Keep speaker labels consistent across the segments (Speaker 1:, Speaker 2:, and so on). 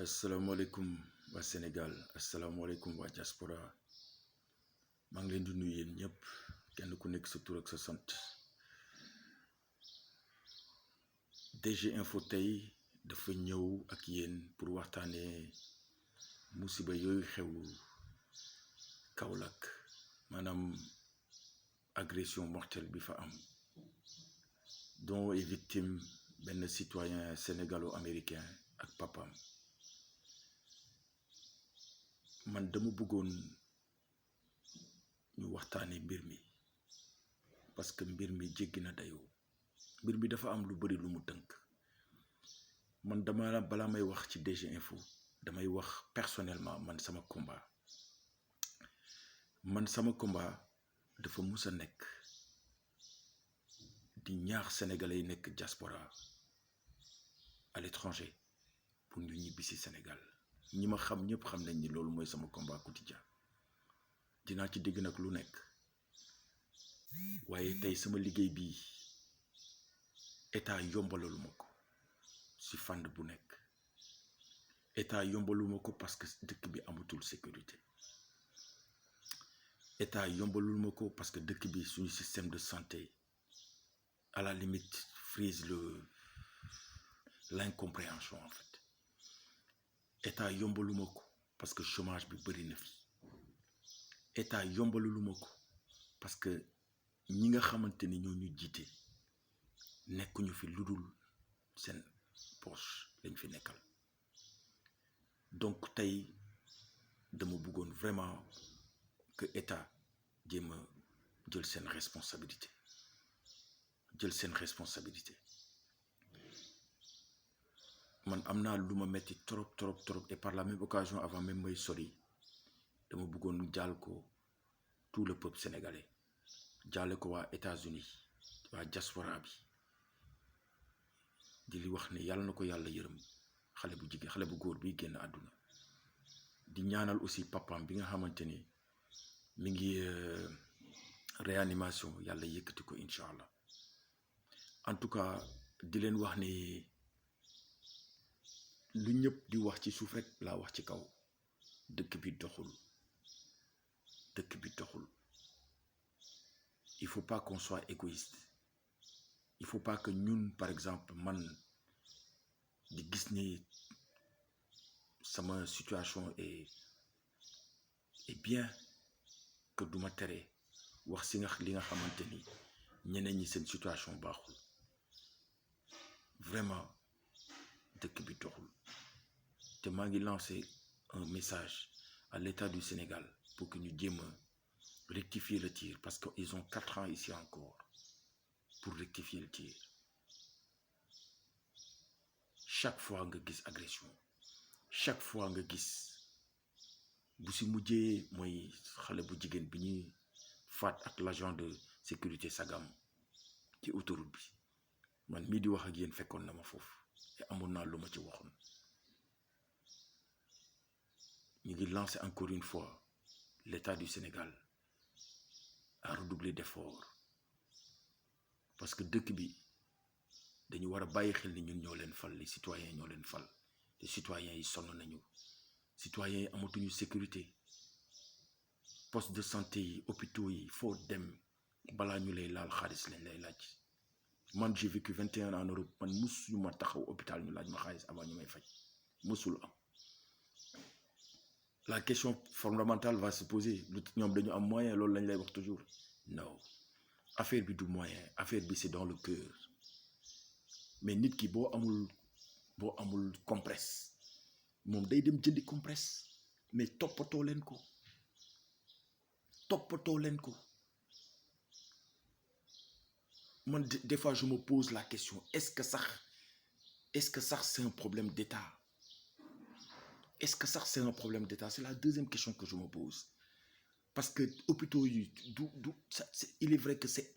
Speaker 1: asalaamaaleykum waa Sénégal asalaamaaleykum waa diaspora maa ngi leen di nuyu yéen ñëpp kenn ku nekk sa tur ak sa sant. DG Info tey dafa ñëw ak yéen pour waxtaanee musiba yooyu xew Kaolack maanaam agression mortelle bi fa am dont est victime benn citoyen sénégalo-américain ak papam. Man dama bëggoon ñu waxtaanee mbir mi parce que mbir mi jéggi na dayoo mbir mi dafa am lu bari lu mu tënk. Man dama balaa may wax ci DG Info damay wax personnellement man sama combat dafa mus a nekk di ñaax sénégalais yi nekk diaspora à l'étranger pour ñu ñibbi ci Sénégal. ñi ma xam ñëpp xam nañ ni loolu mooy sama combat quotidien dinaa ci dégg nag lu nekk waaye tey sama liggéey bii état yombalaluma ko ci fànn bu nekk. état yombaluma ko parce que dëkk bi amatul sécurité. état yombaluma ko parce que dëkk bi suñu système de santé à la limite frise l'incompréhension en fait. état yombaluma ko parce que chômage bi bëri na fi. état yombaluma ko parce que ñi nga xamante ni ñoo ñu jiite nekkuñu fi lu dul seen poche lañ fi nekkal. donc tey dama bëggoon vraiment que état jéem a jël seen responsabilité. man am naa lu ma metti trop et par la même occasion avant même may sori dama bëggoon jaal ko tout le peuple sénégalais jaale ko waa États-Unis waa diaspora bi di li wax ne yàlla na ko yàlla yërëm xale bu góor bi génn àdduna. di ñaanal aussi papam bi nga xamante ni mi ngi réanimation yàlla yëkkati ko incha allah. en tout cas di leen wax ni lu ñëpp di wax ci suuf rek laa wax ci kaw. dëkk bi doxul. il faut pas qu'on soit égoïste. il faut pas que ñun par exemple man di gis ni sama situation est bien que duma tere wax si li nga xamante ni ñeneen ñi seen situation baaxul. vraiment dëkk bi doxul te maa ngi lancé un message à l'État du Sénégal pour que ñu jéem a rectifier le tir parce que ils ont 4 ans ici encore pour rectifier le tir. chaque fois nga gis agression, chaque fois nga gis bu si mujjee mooy xale bu jigéen bi ñuy faat ak l'agent de sécurité Sagam ci autoroute bi. man mii di wax ak yéen fekkoon na ma foofu te amoon naa lu ma ci waxoon. ñu ngi lancer encore une fois l'État du Sénégal à redoubler d'efforts parce que dëkk bi dañu war a bàyyi xel ni ñun ñoo leen fal, les citoyens ñoo leen fal. les citoyens yi sonn nañu. citoyens yi amatuñu sécurité. poste de santé yi hôpitaux yi foo dem balaa ñu lay laal xaalis lañ lay laaj. man j'ai vécu 21 ans en Europe, man musu ma taxaw hôpital ñu laaj ma xaalis avant ñu may faj musul am. la question fondamentale va se poser lu ñoom dañu am moyen, loolu lañ lay wax toujours. non, affaire bi du moyen, affaire bi c'est dans le cœur. mais nit ki boo amul compresse moom day dem jëndi compresse. mais toppatoo leen ko. man des fois je me pose la question, est-ce que ça c'est un problème d'État? Est-ce que ça c'est un problème d'État? C'est la deuxième question que je me pose. Parce que hôpitaux yi il est vrai que c'est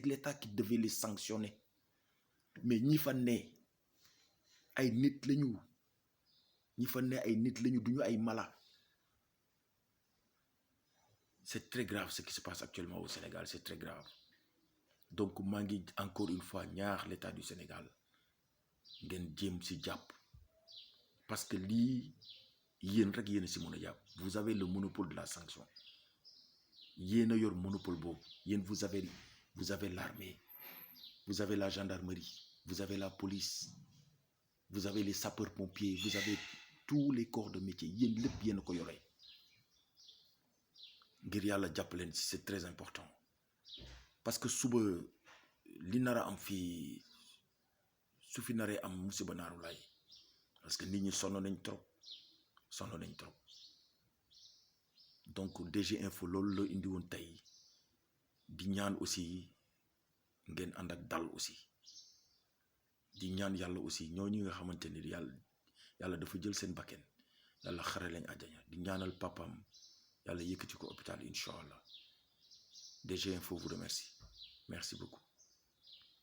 Speaker 1: l'État qui devait les sanctionner. mais ñi fa ne ay nit lañu duñu ay mala. c'est très grave ce qui se passe actuellement au Sénégal, c'est très grave. donc maa ngi encore une fois ñaax l'État du Sénégal ngeen jéem ci jàpp parce que lii yéen rek yéen a si mën a jàpp. Vous avez le monopole de la sanction. Yéen a yor monopole boobu. Yéen vous avez l'armée, vous avez la gendarmerie, vous avez la police, vous avez les sapeurs-pompiers, vous avez tous les corps de métier. Yéen lépp yéen a ko yore. Ngir yàlla jàpp leen si, c'est très important. Parce que suba li nar a am fii su fi naree am musiba naaru laay. Parce que nit ñi sonn nañ trop. Donc DG Info loolu la indi woon tey di ñaan aussi ngeen ànd ak dal aussi di ñaan yàlla aussi ñooñu nga xamante ni yàlla dafa jël seen bakken yàlla xare lañ àjjana di ñaanal papam yàlla yëkkati ko hôpital incha allah. DG Info vous remercie. Merci beaucoup.